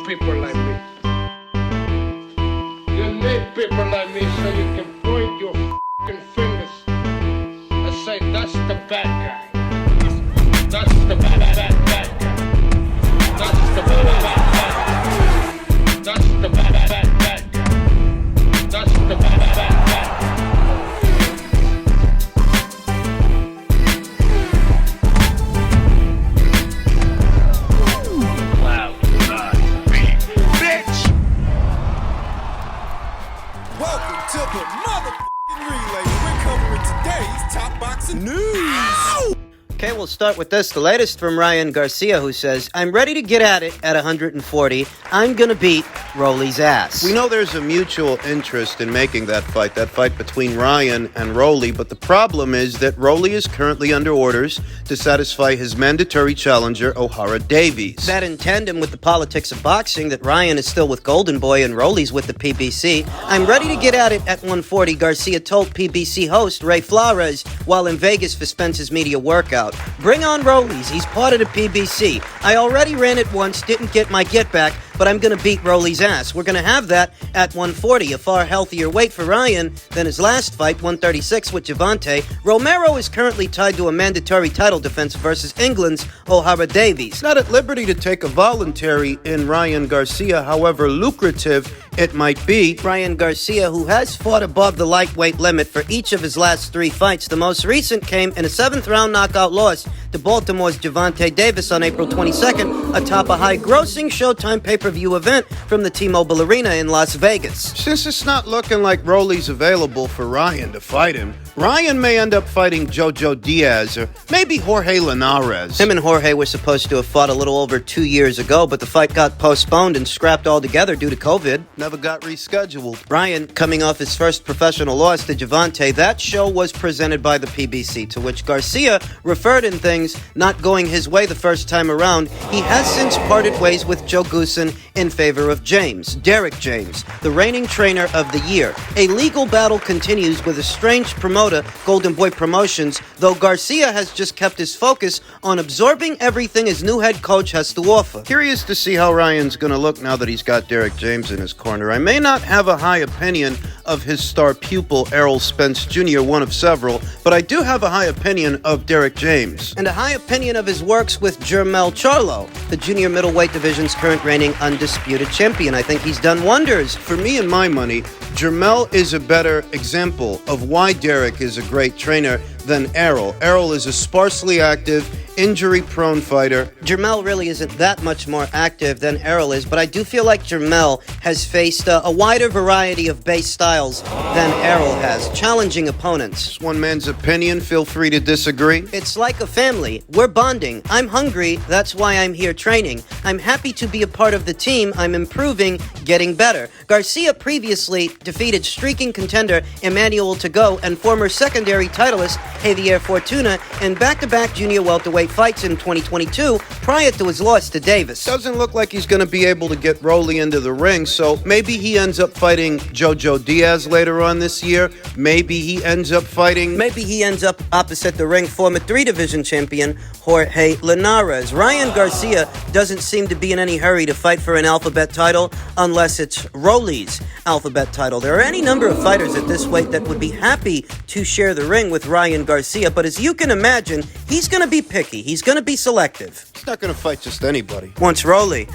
people like me. You need people like me so you can point your f***ing fingers and say, that's the bad guy. That's the bad guy. That's the bad guy. That's the bad guy. That's the bad guy. Welcome to the motherfucking relay. We're covering today's top boxing news. Ow! Okay, we'll start with this. The latest from Ryan Garcia, who says, I'm ready to get at it at 140. I'm going to beat Rolly's ass. We know there's a mutual interest in making that fight between Ryan and Rolly, but the problem is that Rolly is currently under orders to satisfy his mandatory challenger, O'Hara Davies. That in tandem with the politics of boxing, that Ryan is still with Golden Boy and Rolly's with the PBC. I'm ready to get at it at 140, Garcia told PBC host Ray Flores while in Vegas for Spence's media workout. Bring on Rolly's, he's part of the PBC. I already ran it once, didn't get my get back, but I'm going to beat Rolly's ass. We're going to have that at 140, a far healthier weight for Ryan than his last fight, 136 with Gervonta. Romero is currently tied to a mandatory title defense versus England's O'Hara Davies. Not at liberty to take a voluntary in Ryan Garcia, however lucrative it might be. Ryan Garcia, who has fought above the lightweight limit for each of his last 3 fights. The most recent came in a 7th-round knockout loss to Baltimore's Gervonta Davis on April 22nd, atop a high-grossing Showtime pay-per-view event from the T-Mobile Arena in Las Vegas. Since it's not looking like Rolly's available for Ryan to fight him, Ryan may end up fighting Jojo Diaz or maybe Jorge Linares. Him and Jorge were supposed to have fought a little over 2 years ago, but the fight got postponed and scrapped altogether due to COVID. Never got rescheduled. Ryan, coming off his first professional loss to Gervonta, that show was presented by the PBC, to which Garcia referred in things not going his way the first time around. He has since parted ways with Joe Goosen in favor of Derek James, the reigning trainer of the year. A legal battle continues with a strange promoter, Golden Boy Promotions, though Garcia has just kept his focus on absorbing everything his new head coach has to offer. Curious to see how Ryan's going to look now that he's got Derek James in his corner. I may not have a high opinion of his star pupil, Errol Spence Jr., one of several, but I do have a high opinion of Derek James. And a high opinion of his works with Jermell Charlo, the junior middleweight division's current reigning undisputed champion. I think he's done wonders. For me and my money, Jermell is a better example of why Derek is a great trainer than Errol. Errol is a sparsely active, injury-prone fighter. Jermell really isn't that much more active than Errol is, but I do feel like Jermell has faced a wider variety of base styles than Errol has, challenging opponents. It's one man's opinion. Feel free to disagree. It's like a family. We're bonding. I'm hungry. That's why I'm here training. I'm happy to be a part of the team. I'm improving, getting better. Garcia previously defeated streaking contender Emmanuel Tago and former secondary titleist Javier Fortuna in back-to-back junior welterweight fights in 2022 prior to his loss to Davis. Doesn't look like he's going to be able to get Rolly into the ring, so maybe he ends up fighting Jojo Diaz later on this year. Maybe he ends up opposite the ring former 3-division champion Jorge Linares. Ryan Garcia doesn't seem to be in any hurry to fight for an alphabet title unless it's Rolly's alphabet title. There are any number of fighters at this weight that would be happy to share the ring with Ryan Garcia, but as you can imagine, he's going to be picky. He's going to be selective. He's not going to fight just anybody. Once Rolly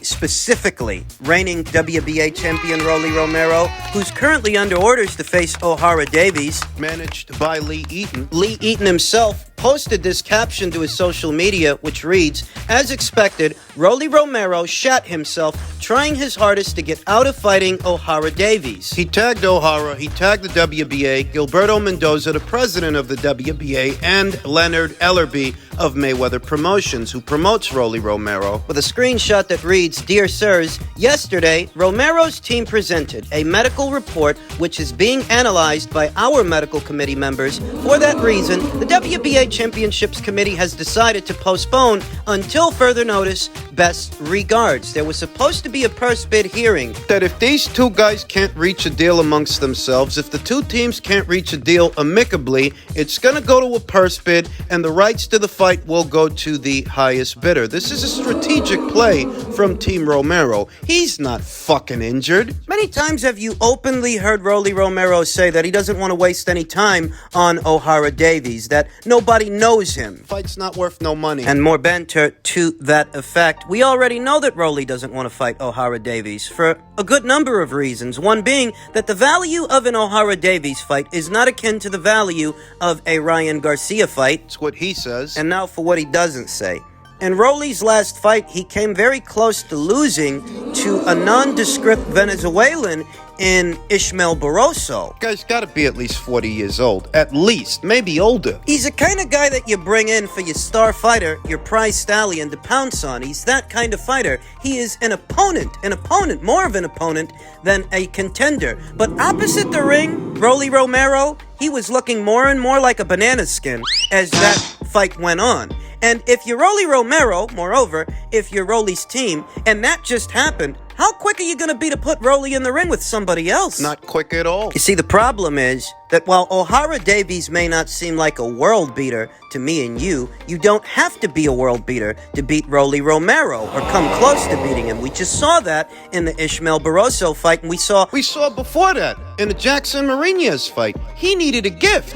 specifically, reigning WBA champion Rolly Romero, who's currently under orders to face O'Hara Davies, managed by Lee Eaton. Lee Eaton himself posted this caption to his social media, which reads, as expected, Rolly Romero shot himself trying his hardest to get out of fighting O'Hara Davies. He tagged O'Hara, he tagged the WBA, Gilberto Mendoza, the president of the WBA, and Leonard Ellerby of Mayweather Promotions, who promotes Rolly Romero. With a screenshot that reads, Dear Sirs, yesterday, Romero's team presented a medical report which is being analyzed by our medical committee members. For that reason, the WBA Championships Committee has decided to postpone until further notice. Best regards. There was supposed to be a purse bid hearing. That if these two guys can't reach a deal amongst themselves, if the two teams can't reach a deal amicably, it's going to go to a purse bid, and the rights to the fight fight will go to the highest bidder. This is a strategic play from Team Romero. He's not fucking injured. Many times have you openly heard Rolly Romero say that he doesn't want to waste any time on O'Hara Davies, that nobody knows him. Fight's not worth no money. And more banter to that effect. We already know that Rolly doesn't want to fight O'Hara Davies for a good number of reasons. One being that the value of an O'Hara Davies fight is not akin to the value of a Ryan Garcia fight. That's what he says. And now for what he doesn't say. In Rolly's last fight, he came very close to losing to a nondescript Venezuelan in Ishmael Barroso. Guy's got to be at least 40 years old. At least. Maybe older. He's the kind of guy that you bring in for your star fighter, your prize stallion to pounce on. He's that kind of fighter. He is an opponent, more of an opponent than a contender. But opposite the ring, Rolly Romero, he was looking more and more like a banana skin as that fight went on. And if you're Rolly Romero, moreover, if you're Rolly's team, and that just happened, how quick are you going to be to put Rolly in the ring with somebody else? Not quick at all. You see, the problem is that while O'Hara Davies may not seem like a world beater to me and you don't have to be a world beater to beat Rolly Romero or come close to beating him. We just saw that in the Ishmael Barroso fight, and we saw before that in the Jackson Marinez fight. He needed a gift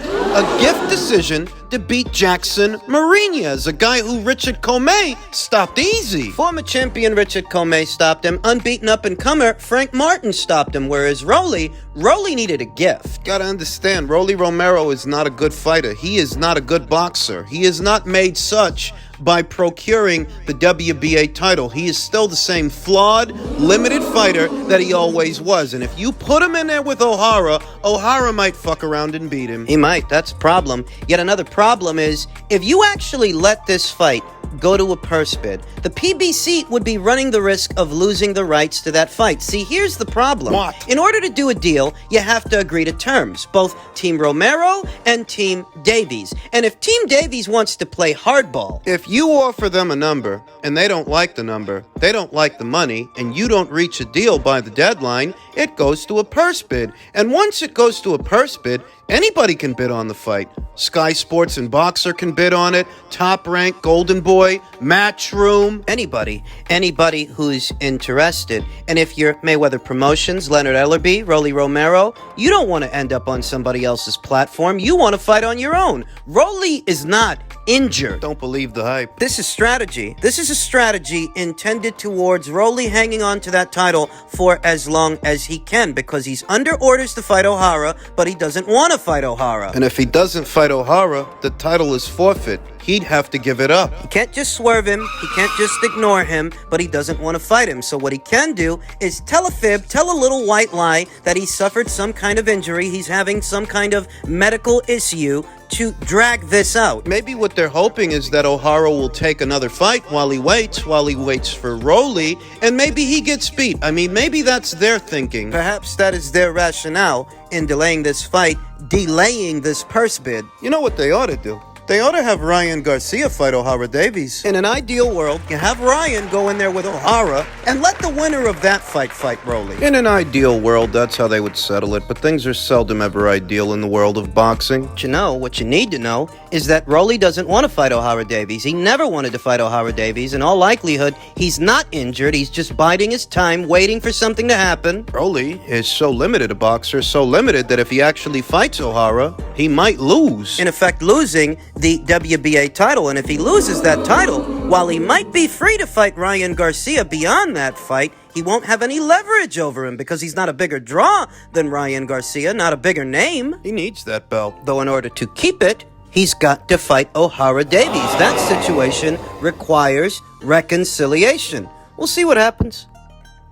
decision to beat Jackson Marinez, a guy who Richard Comey stopped easy. Former champion Richard Comey stopped him. Unbeaten up-and-comer Frank Martin stopped him, whereas Rolly needed a gift. Gotta understand, Rolly Romero is not a good fighter. He is not a good boxer. He is not made such by procuring the WBA title. He is still the same flawed, limited fighter that he always was. And if you put him in there with O'Hara might fuck around and beat him. He might. That's a problem. Yet another problem is, if you actually let this fight go to a purse bid, the PBC would be running the risk of losing the rights to that fight. See, here's the problem. What? In order to do a deal, you have to agree to terms, both Team Romero and Team Davies. And if Team Davies wants to play hardball, if you offer them a number and they don't like the number, they don't like the money, and you don't reach a deal by the deadline, it goes to a purse bid. And once it goes to a purse bid, anybody can bid on the fight. Sky Sports and Boxer can bid on it. Top Rank, Golden Boy, Matchroom. Anybody who's interested. And if you're Mayweather Promotions, Leonard Ellerby, Rolly Romero, you don't want to end up on somebody else's platform. You want to fight on your own. Rolly is not injured. Don't believe the hype. This is strategy. This is a strategy intended towards Rolly hanging on to that title for as long as he can, because he's under orders to fight O'Hara, but he doesn't want to fight O'Hara. And if he doesn't fight O'Hara, the title is forfeit. He'd have to give it up. He can't just swerve him. He can't just ignore him, but he doesn't want to fight him. So what he can do is tell a fib, tell a little white lie that he suffered some kind of injury, he's having some kind of medical issue, to drag this out. Maybe what they're hoping is that O'Hara will take another fight while he waits for Rolly, and maybe he gets beat. I mean, maybe that's their thinking. Perhaps that is their rationale in delaying this fight, delaying this purse bid. You know what they ought to do? They ought to have Ryan Garcia fight O'Hara Davies. In an ideal world, you have Ryan go in there with O'Hara and let the winner of that fight Rolly. In an ideal world, that's how they would settle it, but things are seldom ever ideal in the world of boxing. But what you need to know is that Rolly doesn't want to fight O'Hara Davies. He never wanted to fight O'Hara Davies. In all likelihood, he's not injured. He's just biding his time, waiting for something to happen. Rolly is so limited a boxer, so limited that if he actually fights O'Hara, he might lose. In effect, losing the WBA title. And if he loses that title, while he might be free to fight Ryan Garcia beyond that fight, he won't have any leverage over him because he's not a bigger draw than Ryan Garcia, not a bigger name. He needs that belt. Though in order to keep it, he's got to fight O'Hara Davies. That situation requires reconciliation. We'll see what happens.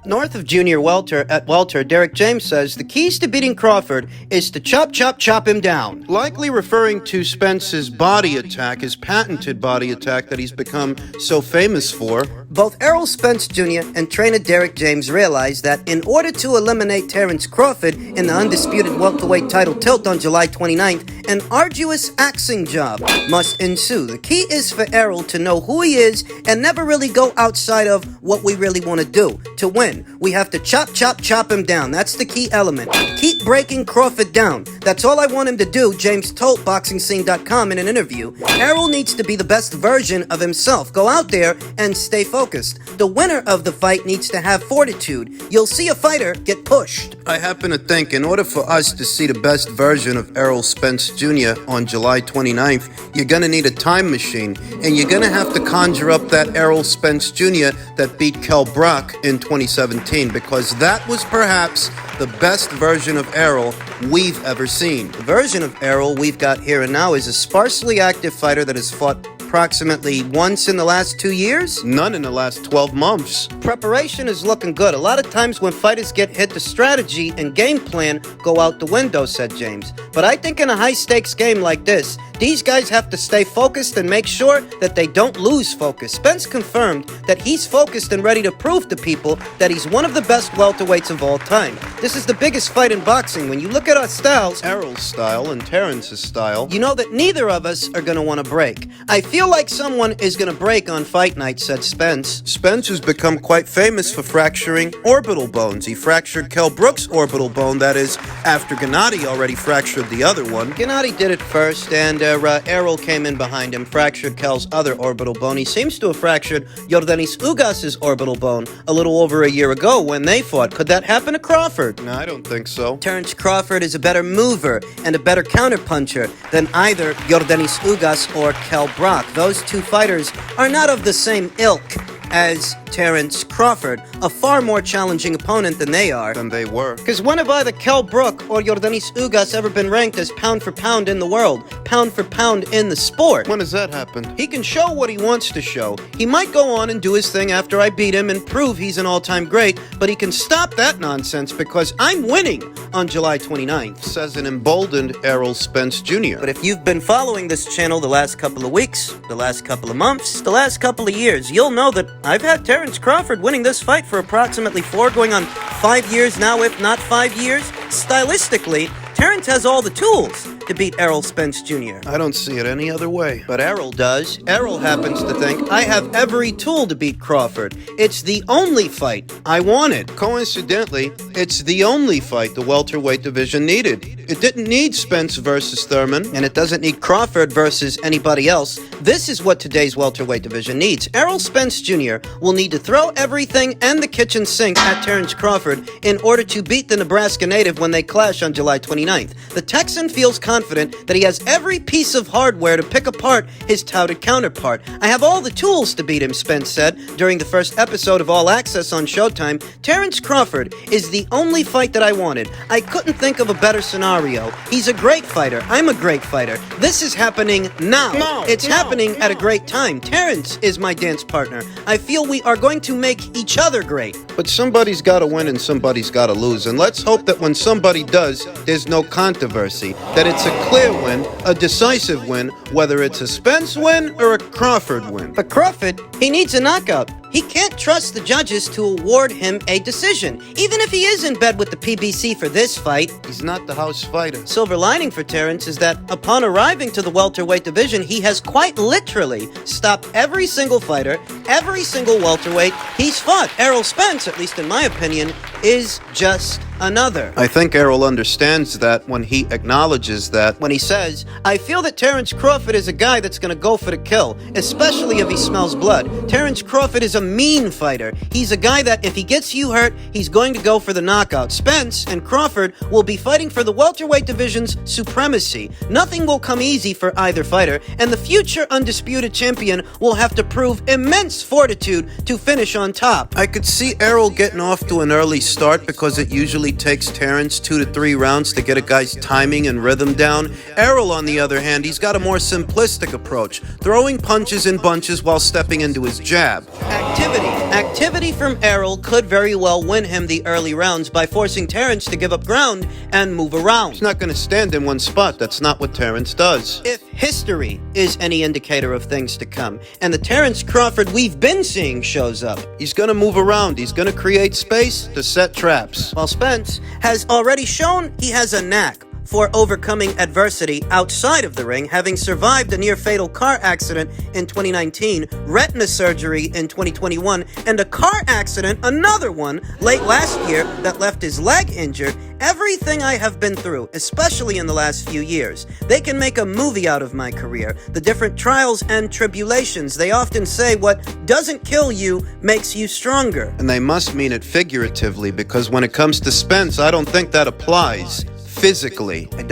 North of junior welter at welter, Derek James says the keys to beating Crawford is to chop him down. Likely referring to Spence's body attack, his patented body attack that he's become so famous for. Both Errol Spence Jr. and trainer Derek James realize that in order to eliminate Terrence Crawford in the undisputed welterweight title tilt on July 29th, an arduous axing job must ensue. The key is for Errol to know who he is and never really go outside of what we really want to do. To win, we have to chop him down. That's the key element. Keep breaking Crawford down. That's all I want him to do, James told BoxingScene.com in an interview. Errol needs to be the best version of himself. Go out there and stay focused. The winner of the fight needs to have fortitude. You'll see a fighter get pushed. I happen to think in order for us to see the best version of Errol Spence Jr. on July 29th, you're going to need a time machine, and you're going to have to conjure up that Errol Spence Jr. that beat Kell Brook in 2017, because that was perhaps the best version of Errol we've ever seen. The version of Errol we've got here and now is a sparsely active fighter that has fought approximately once in the last 2 years? None in the last 12 months. Preparation is looking good. A lot of times when fighters get hit, the strategy and game plan go out the window, said James. But I think in a high-stakes game like this, these guys have to stay focused and make sure that they don't lose focus. Spence confirmed that he's focused and ready to prove to people that he's one of the best welterweights of all time. This is the biggest fight in boxing. When you look at our styles, Errol's style and Terrence's style, you know that neither of us are going to want to break. I feel like someone is going to break on fight night, said Spence. Spence has become quite famous for fracturing orbital bones. He fractured Kell Brook's orbital bone, that is, after Gennady already fractured the other one. Gennady did it first, and Errol came in behind him, fractured Kell's other orbital bone. He seems to have fractured Yordenis Ugas's orbital bone a little over a year ago when they fought. Could that happen to Crawford? No, I don't think so. Terence Crawford is a better mover and a better counterpuncher than either Yordenis Ugas or Kell Brook. Those two fighters are not of the same ilk as Terence Crawford, a far more challenging opponent than they are. Than they were. Because when have either Kell Brook or Yordenis Ugas ever been ranked as pound for pound in the world, pound for pound in the sport? When has that happened? He can show what he wants to show. He might go on and do his thing after I beat him and prove he's an all-time great, but he can stop that nonsense because I'm winning on July 29th. Says an emboldened Errol Spence Jr. But if you've been following this channel the last couple of weeks, the last couple of months, the last couple of years, you'll know that I've had Terence Crawford winning this fight for approximately 4 going on 5 years now, if not 5 years. Stylistically, Terence has all the tools to beat Errol Spence Jr. I don't see it any other way. But Errol does. Errol happens to think I have every tool to beat Crawford. It's the only fight I wanted. Coincidentally, it's the only fight the welterweight division needed. It didn't need Spence versus Thurman. And it doesn't need Crawford versus anybody else. This is what today's welterweight division needs. Errol Spence Jr. will need to throw everything and the kitchen sink at Terence Crawford in order to beat the Nebraska native when they clash on July 29th. The Texan feels confident that he has every piece of hardware to pick apart his touted counterpart. I have all the tools to beat him, Spence said during the first episode of All Access on Showtime. Terence Crawford is the only fight that I wanted. I couldn't think of a better scenario. He's a great fighter. I'm a great fighter. This is happening now. It's happening at a great time. Terence is my dance partner. I feel we are going to make each other great. But somebody's got to win and somebody's got to lose. And let's hope that when somebody does, there's no controversy. That it's a clear win, a decisive win, whether it's a Spence win or a Crawford win. But Crawford, he needs a knockout. He can't trust the judges to award him a decision. Even if he is in bed with the PBC for this fight, He's not the house fighter. silver lining for Terence is that upon arriving to the welterweight division, he has quite literally stopped every single fighter, every single welterweight he's fought. Errol Spence, at least in my opinion, is just another. I think Errol understands that when he acknowledges that. When he says, I feel that Terence Crawford is a guy that's going to go for the kill, especially if he smells blood. Terence Crawford is a mean fighter. He's a guy that if he gets you hurt, he's going to go for the knockout. Spence and Crawford will be fighting for the welterweight division's supremacy. Nothing will come easy for either fighter, and the future undisputed champion will have to prove immense fortitude to finish on top. I could see Errol getting off to an early start because it usually takes Terence 2 to 3 rounds to get a guy's timing and rhythm down. Errol, on the other hand, he's got a more simplistic approach, throwing punches in bunches while stepping into his jab. Activity from Errol could very well win him the early rounds by forcing Terence to give up ground and move around. He's not going to stand in one spot. That's not what Terence does. If history is any indicator of things to come, and the Terence Crawford we've been seeing shows up, He's going to move around. He's going to create space to set traps. while Spence has already shown he has a knack for overcoming adversity outside of the ring, having survived a near-fatal car accident in 2019, retina surgery in 2021, and a car accident, another one, late last year that left his leg injured. Everything I have been through, especially in the last few years, they can make a movie out of my career. The different trials and tribulations. They often say what doesn't kill you makes you stronger. And they must mean it figuratively, because when it comes to Spence, I don't think that applies physically. I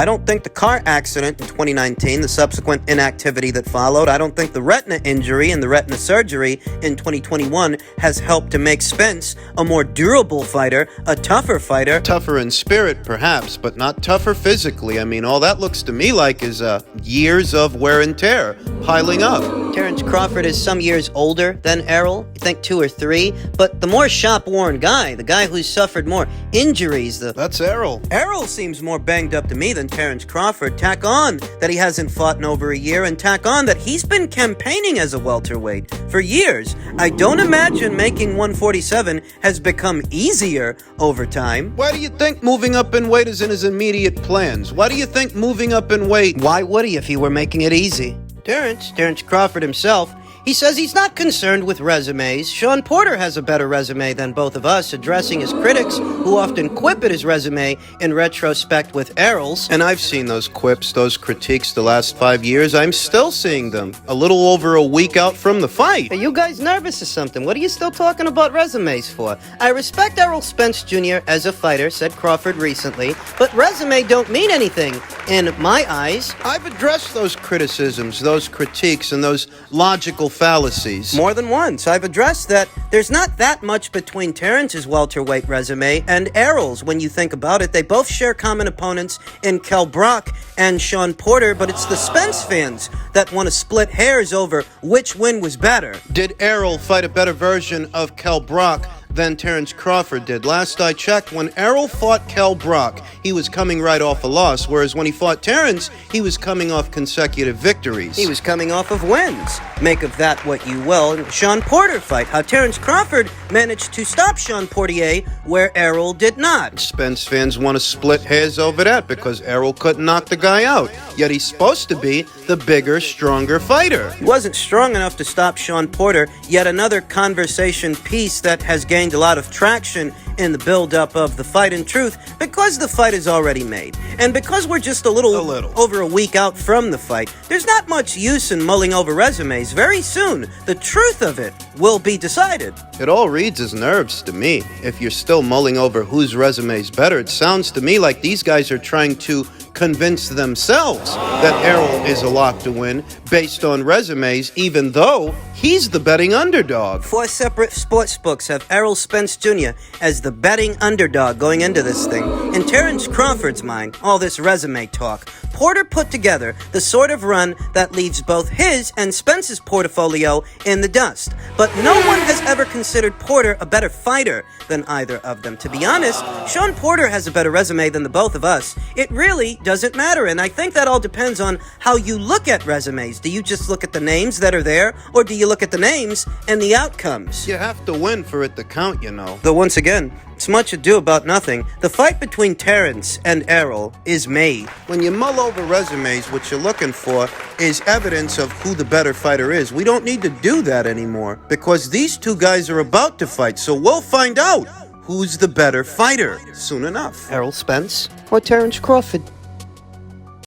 don't think the car accident in 2019, the subsequent inactivity that followed, I don't think the retina injury and the retina surgery in 2021 has helped to make Spence a more durable fighter, a tougher fighter. Tougher in spirit, perhaps, but not tougher physically. I mean, all that looks to me like is years of wear and tear piling up. Terrence Crawford is some years older than Errol, I think 2 or 3, but the more shop-worn guy, the guy who's suffered more injuries, That's Errol. Errol seems more banged up to me than Terrence Crawford. Tack on that he hasn't fought in over a year, and tack on that he's been campaigning as a welterweight for years. I don't imagine making 147 has become easier over time. Why do you think moving up in weight is in his immediate plans? Why do you think moving up in weight... Why would he if he were making it easy? Terrence Crawford himself, he says he's not concerned with resumes. Sean Porter has a better resume than both of us, addressing his critics, who often quip at his resume in retrospect with Errol's. And I've seen those quips, those critiques the last 5 years. I'm still seeing them. A little over a week out from the fight. Are you guys nervous or something? What are you still talking about resumes for? I respect Errol Spence Jr. as a fighter, said Crawford recently, but resume don't mean anything in my eyes. I've addressed those criticisms, those critiques, and those logical fallacies. More than once. I've addressed that there's not that much between Terrence's welterweight resume and Errol's when you think about it. They both share common opponents in Kell Brook and Sean Porter, but it's the Spence fans that want to split hairs over which win was better. Did Errol fight a better version of Kell Brook than Terrence Crawford did? Last I checked, when Errol fought Kell Brook, he was coming right off a loss, whereas when he fought Terrence, he was coming off consecutive victories. He was coming off of wins. Make of that what you will. And Sean Porter fight, how Terrence Crawford managed to stop Sean Portier where Errol did not. Spence fans want to split hairs over that because Errol couldn't knock the guy out, yet he's supposed to be the bigger, stronger fighter. He wasn't strong enough to stop Sean Porter, yet another conversation piece that has gained a lot of traction in the build-up of the fight. In truth, because the fight is already made, and because we're just a little over a week out from the fight, there's not much use in mulling over resumes. Very soon, the truth of it will be decided. It all reads as nerves to me. If you're still mulling over whose resume is better, it sounds to me like these guys are trying to convince themselves that Errol is a lock to win based on resumes, even though he's the betting underdog. 4 separate sports books have Errol Spence Jr. as the betting underdog going into this thing. In Terrence Crawford's mind, all this resume talk, Porter put together the sort of run that leaves both his and Spence's portfolio in the dust. But no one has ever considered Porter a better fighter than either of them. To be honest, Sean Porter has a better resume than the both of us. It really doesn't matter, and I think that all depends on how you look at resumes. Do you just look at the names that are there, or do you look at the names and the outcomes? You have to win for it to count, you know. Though once again, it's much ado about nothing. The fight between Terrence and Errol is made. When you mull over resumes, what you're looking for is evidence of who the better fighter is. We don't need to do that anymore because these two guys are about to fight, so we'll find out who's the better fighter soon enough. Errol Spence or Terrence Crawford?